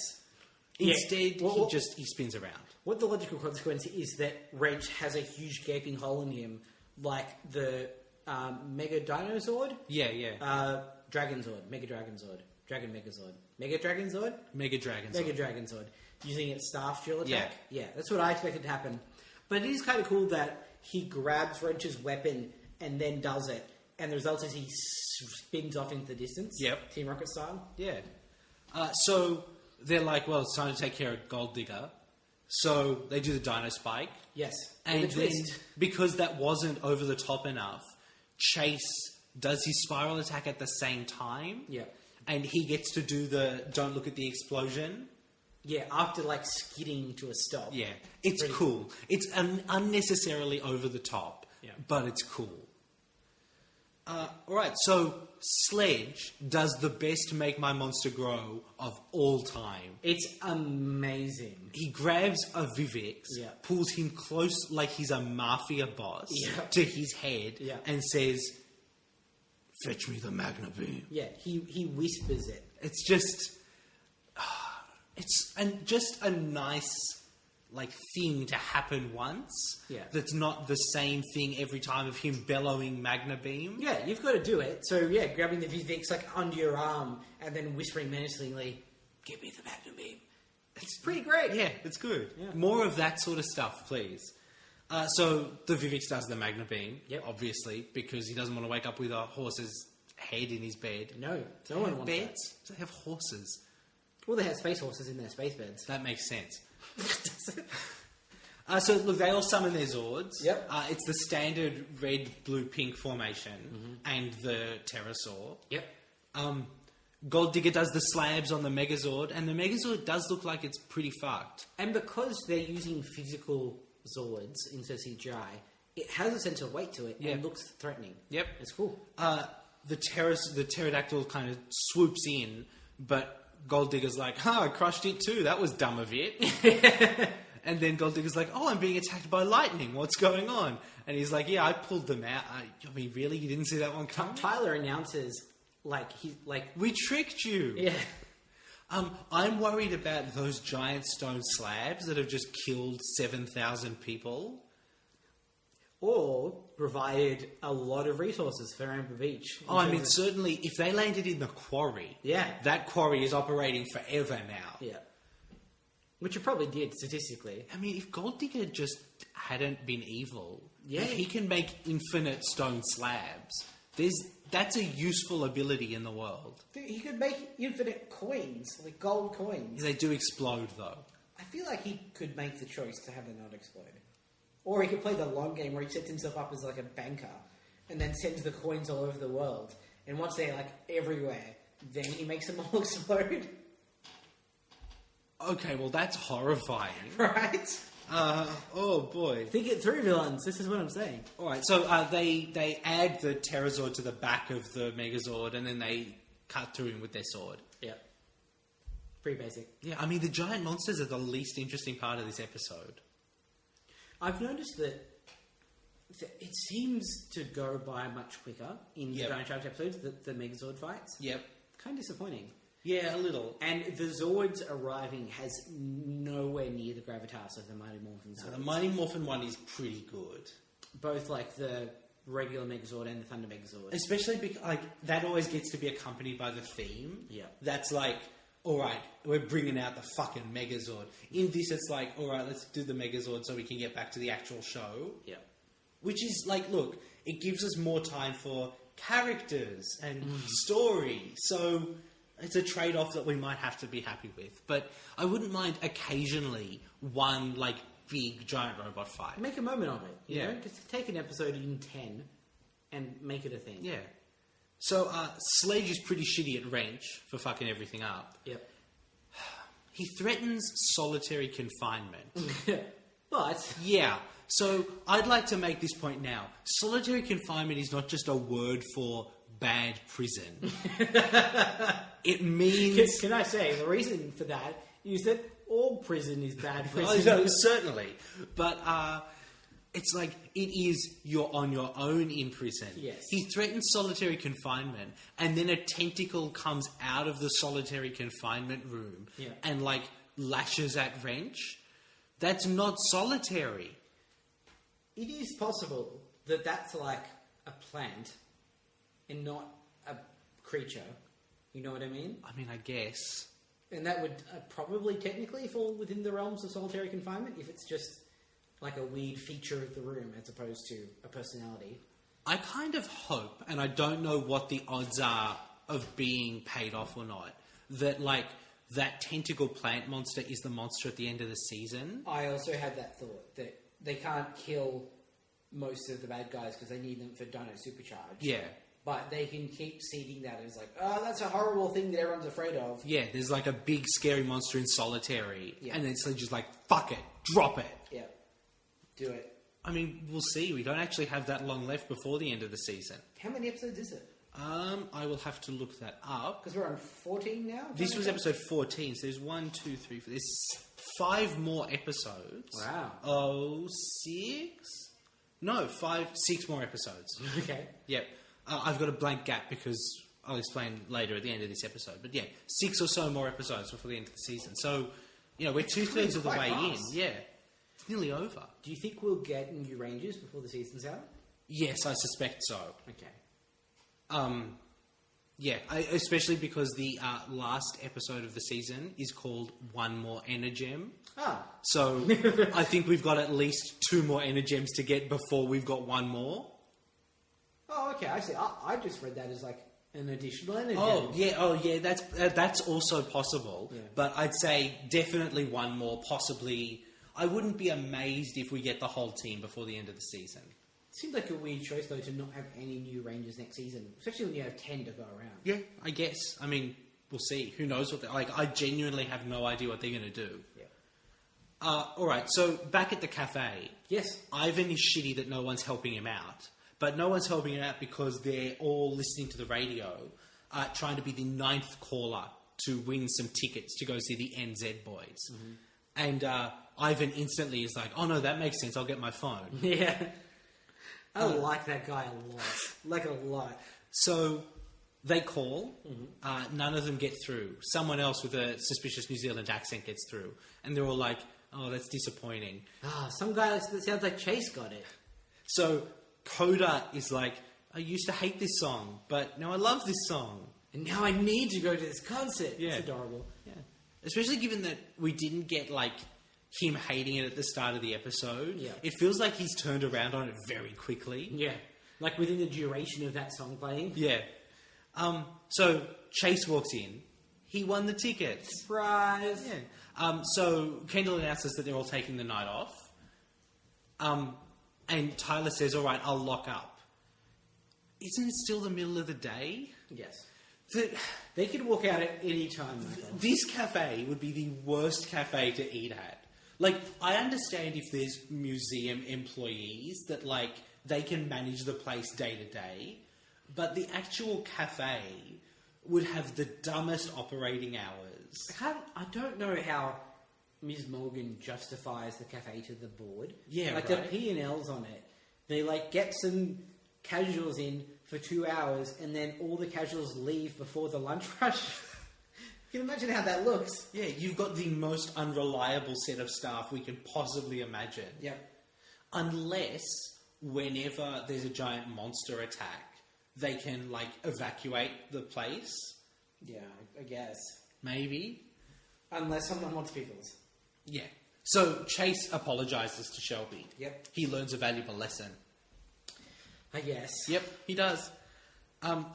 Instead, Yeah. he spins around. What the logical consequence is that Wrench has a huge gaping hole in him, like the Mega Dino Zord? Yeah. Dragon Zord. Mega Dragon Zord. Dragon Mega Zord. Mega Dragon Zord? Mega Dragon. Mega Dragon Zord. Using its staff drill attack? Yeah, that's what I expected to happen. But it is kind of cool that he grabs Wrench's weapon and then does it, and the result is he spins off into the distance. Yep. Team Rocket style. Yeah. So they're like, well, it's time to take care of Gold Digger. So they do the Dino Spike. Yes. And With a then, twist. because that wasn't over the top enough, Chase does his spiral attack at the same time. Yeah. And he gets to do the don't look at the explosion. Yeah, after skidding to a stop. Yeah. It's Pretty cool. It's unnecessarily over the top, but it's cool. Alright, so Sledge does the best Make My Monster Grow of all time. It's amazing. He grabs a Vivix, Yeah. pulls him close like he's a mafia boss Yeah. to his head, Yeah. and says, "Fetch me the Magna Beam." Yeah, he whispers it. It's just... just a nice thing to happen once. Yeah. That's not the same thing every time of him bellowing Magna Beam. Yeah, you've got to do it. So, yeah, grabbing the Vivix under your arm and then whispering menacingly, "Give me the Magnum Beam." It's pretty great. Yeah, it's good. Yeah. More of that sort of stuff, please. So the Vivix does the Magna Beam, Yep. obviously, because he doesn't want to wake up with a horse's head in his bed. No one wants beds? They have horses. that. Well, they have space horses in their space beds. That makes sense. So look, they all summon their Zords. Yep. It's the standard red, blue, pink formation and the pterosaur. Yep. Gold Digger does the slabs on the Megazord, and the Megazord does look like it's pretty fucked. And because they're using physical Zords instead of CGI, it has a sense of weight to it and looks threatening. Yep. It's cool. The pterodactyl kind of swoops in, but Gold Digger's like, I crushed it too. That was dumb of it. And then Gold Digger's like, I'm being attacked by lightning. What's going on? And he's like, I pulled them out. I mean, really? You didn't see that one coming? Tyler announces, We tricked you. yeah. I'm worried about those giant stone slabs that have just killed 7,000 people. Or provided a lot of resources for Amber Beach. Certainly, if they landed in the quarry, that quarry is operating forever now. Yeah. Which it probably did, statistically. I mean, if Gold Digger just hadn't been evil, Yeah. if he can make infinite stone slabs, that's a useful ability in the world. He could make infinite coins, like gold coins. They do explode, though. I feel like he could make the choice to have them not explode. Or he could play the long game where he sets himself up as a banker and then sends the coins all over the world. And once they're everywhere, then he makes them all explode. Okay, well, that's horrifying. Right? Oh, boy. Think it through, villains. This is what I'm saying. All right, so they add the Pterosaur to the back of the Megazord, and then they cut through him with their sword. Yeah. Pretty basic. Yeah, I mean, the giant monsters are the least interesting part of this episode. I've noticed that it seems to go by much quicker in the Dino Charge episodes, the Megazord fights. Yep. Kind of disappointing. Yeah, a little. And the Zords arriving has nowhere near the gravitas of the Mighty Morphin Zords. So the Mighty Morphin one is pretty good. Both the regular Megazord and the Thunder Megazord. Especially because that always gets to be accompanied by the theme. Yeah. That's alright, we're bringing out the fucking Megazord. In this, it's like, alright, let's do the Megazord so we can get back to the actual show. Yeah. Which is like, look, it gives us more time for characters and story. So it's a trade-off that we might have to be happy with. But I wouldn't mind occasionally one, like, big giant robot fight. Make a moment of it. You Yeah. know? Just take an episode in 10 and make it a thing. Yeah. So, Sledge is pretty shitty at wrench for fucking everything up. Yep. He threatens solitary confinement. But Yeah. So, I'd like to make this point now. Solitary confinement is not just a word for bad prison. It means... can I say the reason for that is that all prison is bad Oh, prison. no, certainly. But it's like it is you're on your own in prison. Yes. He threatens solitary confinement, and then a tentacle comes out of the solitary confinement room Yeah. and like lashes at Wrench. That's not solitary. It is possible that that's like a plant and not a creature. You know what I mean? I mean, I guess. And that would probably technically fall within the realms of solitary confinement if it's just like a weird feature of the room as opposed to a personality. I kind of hope, and I don't know what the odds are of being paid off or not, that like that tentacle plant monster is the monster at the end of the season. I also had that thought that they can't kill most of the bad guys because they need them for Dino Supercharge. Yeah. But they can keep seeding that as like, oh, that's a horrible thing that everyone's afraid of. Yeah, there's like a big scary monster in solitary, Yeah. and then it's just like, fuck it, drop it. Yeah. Do it. I mean, we'll see. We don't actually have that long left before the end of the season. How many episodes is it? I will have to look that up. Because we're on 14 now? This was episode 14, so there's 1, 2, 3, 4. There's 5 more episodes. Wow. Oh, 6? No, 6 more episodes. Okay. Yep. I've got a blank gap because I'll explain later at the end of this episode. But yeah, 6 or so more episodes before the end of the season. So, you know, we're 2/3 of the way quite in. fast. Yeah. It's nearly over. Do you think we'll get new Rangers before the season's out? Yes, I suspect so. Okay. Yeah, especially because the last episode of the season is called One More Energem. Ah. So I think we've got at least 2 more Energems to get before we've got 1 more. Oh, okay. I see. I just read that as like an additional energy. Oh yeah. That's also possible. Yeah. But I'd say definitely 1 more. Possibly, I wouldn't be amazed if we get the whole team before the end of the season. Seems like a weird choice, though, to not have any new Rangers next season. Especially when you have 10 to go around. Yeah, I guess. I mean, we'll see. Who knows what? I genuinely have no idea what they're going to do. Yeah. All right. So back at the cafe. Yes. Ivan is shitty that no one's helping him out. But no one's helping him out because they're all listening to the radio, trying to be the 9th caller to win some tickets to go see the n-zed boys. Mm-hmm. And Ivan instantly is like, oh no, that makes sense, I'll get my phone. Yeah. I like that guy a lot. Like a lot. So they call, none of them get through. Someone else with a suspicious New Zealand accent gets through. And they're all like, oh, that's disappointing. Some guy that sounds like Chase got it. So Coda is like, I used to hate this song, but now I love this song. And now I need to go to this concert. Yeah. It's adorable. Yeah. Especially given that we didn't get, like, him hating it at the start of the episode. Yeah. It feels like he's turned around on it very quickly. Yeah. Like within the duration of that song playing. Yeah. So Chase walks in. He won the tickets. Surprise. Yeah. So Kendall announces that they're all taking the night off. And Tyler says, all right, I'll lock up. Isn't it still the middle of the day? Yes. That They could walk out at any time, Michael. this cafe would be the worst cafe to eat at. Like, I understand if there's museum employees that, like, they can manage the place day to day, but the actual cafe would have the dumbest operating hours. I don't know how Ms. Morgan justifies the cafe to the board. Yeah, like right. the P&Ls on it. They like get some casuals in for 2 hours, and then all the casuals leave before the lunch rush. You can imagine how that looks. Yeah, you've got the most unreliable set of staff we can possibly imagine. Yep. Unless, whenever there's a giant monster attack, they can, like, evacuate the place. Yeah, I guess. maybe. Unless someone wants pickles. Yeah. So Chase apologizes to Shelby. Yep. He learns a valuable lesson. I guess. Yep, he does.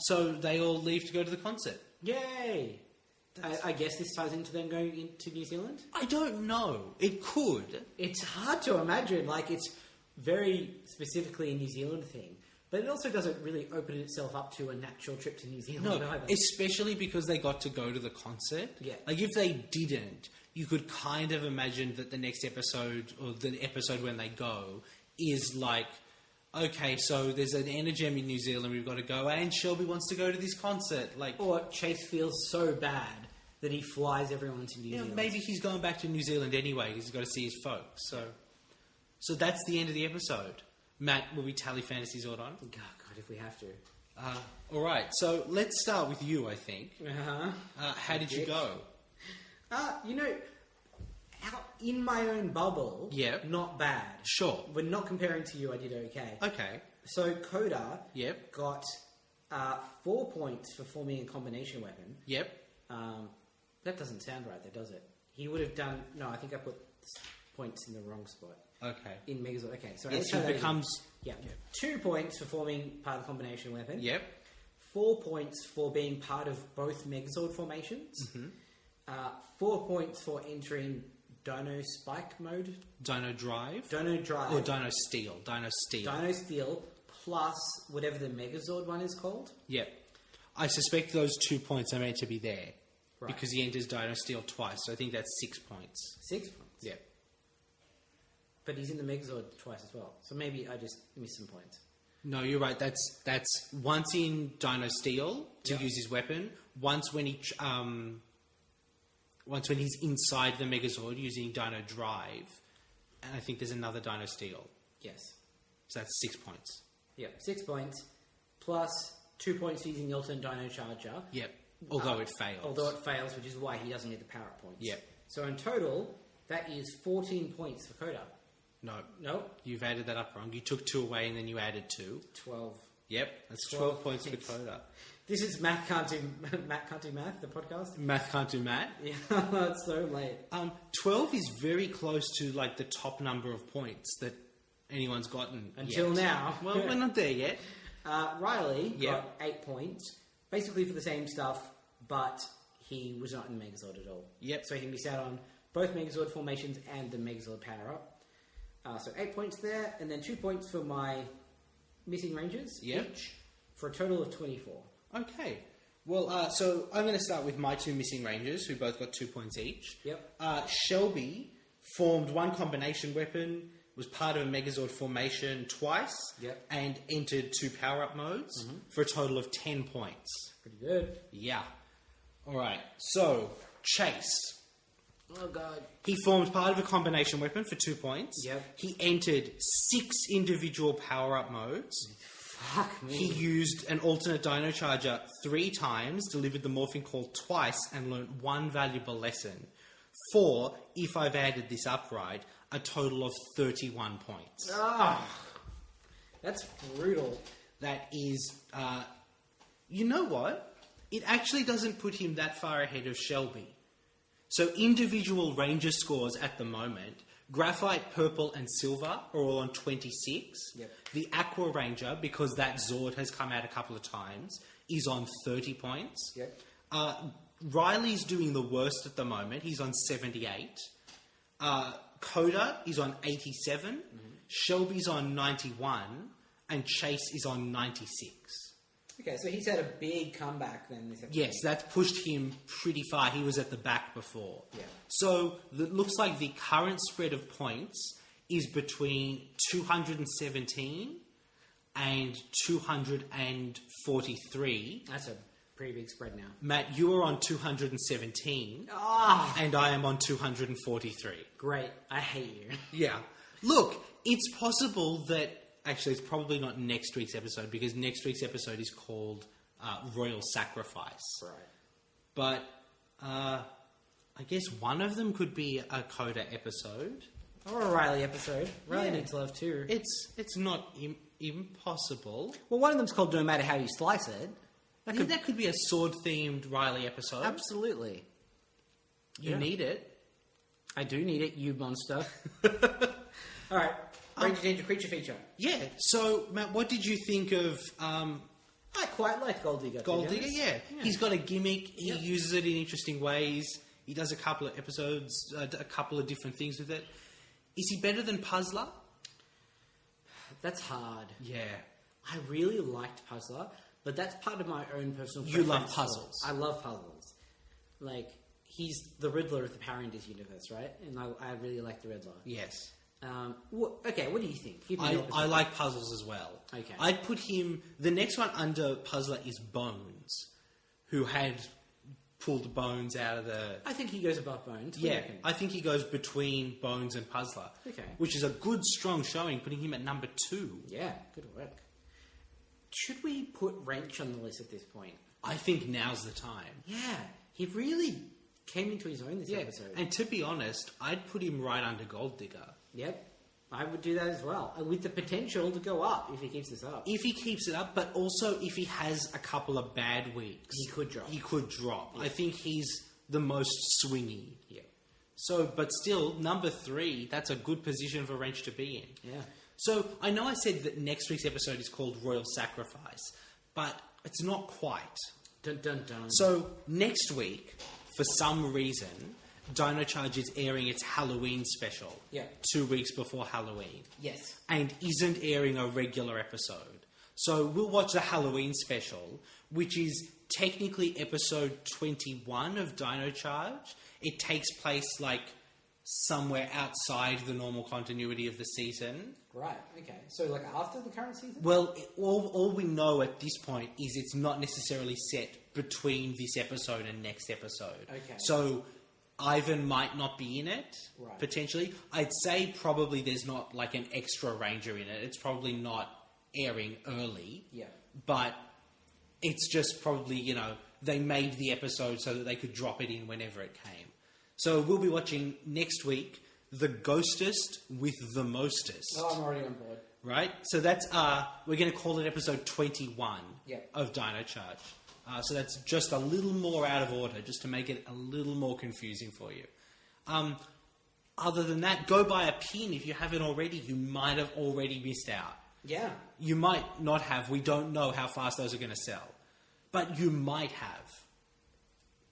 So they all leave to go to the concert. Yay! I guess this ties into them going into New Zealand? I don't know. It could. It's hard to imagine. Like, it's very specifically a New Zealand thing. But it also doesn't really open itself up to a natural trip to New Zealand No, either. especially because they got to go to the concert. Yeah. Like, if they didn't, you could kind of imagine that the next episode, or the episode when they go, is like, okay, so there's an Energem in New Zealand, we've got to go, and Shelby wants to go to this concert. Like, Or Chase feels so bad that he flies everyone to New Zealand. maybe he's going back to New Zealand anyway, he's got to see his folks. So that's the end of the episode. Matt, will we tally Fantasy Zordon? Oh, God, if we have to. All right, so let's start with you, I think. Uh-huh. How did you go? Out in my own bubble, Yep. not bad. Sure. We're not comparing to you, I did okay. Okay. So Coda Yep. got 4 points for forming a combination weapon. Yep. That doesn't sound right, though, does it? He would have done... No, I think I put points in the wrong spot. Okay. In Megazord. Okay, so Yes, it becomes... Yeah. 2 points for forming part of the combination weapon. Yep. 4 points for being part of both Megazord formations. Mm-hmm. 4 points for entering Dino Spike mode. Dino Drive? Dino Drive. Or Dino Steel. Dino Steel. Dino Steel plus whatever the Megazord one is called. Yep. I suspect those 2 points are meant to be there. Right. Because he enters Dino Steel twice, so I think that's 6 points. 6 points. Yep. But he's in the Megazord twice as well. So maybe I just missed some points. No, you're right. That's once in Dino Steel to use his weapon. Once when he's inside the Megazord using Dino Drive, and I think there's another Dino Steel. Yes. So that's 6 points. Yep. 6 points plus 2 points for using the alternate Dino Charger. Yep. Although it fails. Although it fails, which is why he doesn't get the power-up points. Yep. So in total, that is 14 points for Coda. No. No? You've added that up wrong. You took 2 away and then you added 2. 12. Yep. That's 12 12 points for points. Coda. This is Math Can't Do Math, the podcast. Math can't do math. Yeah, it's so late. 12 is very close to like the top number of points that anyone's gotten Until yet. now. Well, we're not there yet. Riley Yep. got 8 points, basically for the same stuff, but he was not in Megazord at all. Yep. So he missed out on both Megazord formations and the Megazord power-up. So 8 points there, and then 2 points for my missing Rangers Yep. each, for a total of 24. Okay. Well, so I'm going to start with my 2 missing Rangers, who both got 2 points each. Yep. Shelby formed one combination weapon, was part of a Megazord formation twice, Yep. and entered 2 power-up modes for a total of 10 points. Pretty good. Yeah. All right. So, Chase. Oh, God. He formed part of a combination weapon for 2 points. Yep. He entered 6 individual power-up modes. Fuck me. He used an alternate Dino Charger 3 times, delivered the morphing call twice, and learnt 1 valuable lesson. 4, if I've added this up right, a total of 31 points. That's brutal. That is, you know what? It actually doesn't put him that far ahead of Shelby. So individual Ranger scores at the moment, Graphite, Purple and Silver are all on 26. Yep. The Aqua Ranger, because that Zord has come out a couple of times, is on 30 points. Yep. Riley's doing the worst at the moment. He's on 78. Coda is on 87. Shelby's on 91. And Chase is on 96. Okay, so he's had a big comeback then this episode. Yes, that's pushed him pretty far. He was at the back before. Yeah. So it looks like the current spread of points is between 217 and 243. That's a pretty big spread now. Matt, you are on 217 and I am on 243. Great. I hate you. Yeah. Look, it's possible that... Actually, it's probably not next week's episode because next week's episode is called Royal Sacrifice. Right. But I guess one of them could be a Coda episode. Or a Riley episode. Riley Yeah. needs love too. It's not impossible. Well, one of them's called No Matter How You Slice It. That could be a sword-themed Riley episode. Absolutely. You need it. I do need it, you monster. All right, Ranger Danger Creature Feature. Yeah. So, Matt, what did you think of I quite like Gold Digger. Gold Digger? Yeah. He's got a gimmick. He Yep. uses it in interesting ways. He does a couple of episodes, a couple of different things with it. Is he better than Puzzler? That's hard. Yeah. I really liked Puzzler, but that's part of my own personal You love preference. puzzles. I love puzzles. Like, he's the Riddler of the Power Rangers universe, right? And I really like the Riddler. Yes. Okay, what do you think? Give me I your perspective. like puzzles as well. Okay. I'd put him... The next one under Puzzler is Bones, who had pulled Bones out of the... I think he goes above Bones. What do you Yeah, reckon? I think he goes between Bones and Puzzler. Okay. Which is a good, strong showing, putting him at number 2. Yeah, good work. Should we put Wrench on the list at this point? I think now's the time. Yeah, he really came into his own this episode. And to be honest, I'd put him right under Gold Digger. Yep, I would do that as well, with the potential to go up if he keeps this up. If he keeps it up, but also if he has a couple of bad weeks. He could drop. He could drop. I think he's the most swingy. Yeah. So, but still, number 3, that's a good position for Wrench to be in. Yeah. So, I know I said that next week's episode is called Royal Sacrifice, but it's not quite. Dun dun dun. So, next week, for some reason, Dino Charge is airing its Halloween special. Yeah. 2 weeks before Halloween. Yes. And isn't airing a regular episode. So we'll watch the Halloween special, which is technically episode 21 of Dino Charge. It takes place like somewhere outside the normal continuity of the season. Right, okay. So, like, after the current season? Well, all we know at this point is it's not necessarily set between this episode and next episode. Okay. So Ivan might not be in it, Right. potentially. I'd say probably there's not like an extra Ranger in it. It's probably not airing early. Yeah. But it's just probably, they made the episode so that they could drop it in whenever it came. So we'll be watching next week The Ghostest with the Mostest. Oh, I'm already on board. Right? So that's, we're going to call it episode 21 Yep. of Dino Charge. So that's just a little more out of order, just to make it a little more confusing for you. Other than that, go buy a pin if you haven't already. You might have already missed out. Yeah. You might not have. We don't know how fast those are going to sell. But you might have.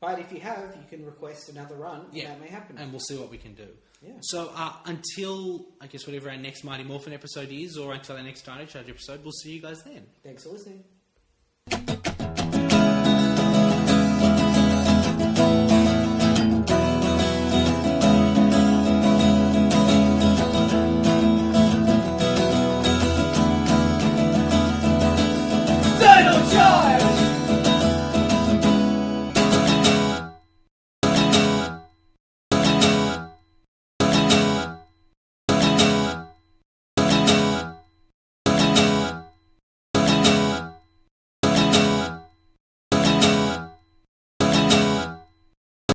But if you have, you can request another run, and that may happen. And we'll see what we can do. Yeah. So until, I guess, whatever our next Mighty Morphin episode is, or until our next Dino Charge episode, we'll see you guys then. Thanks for listening.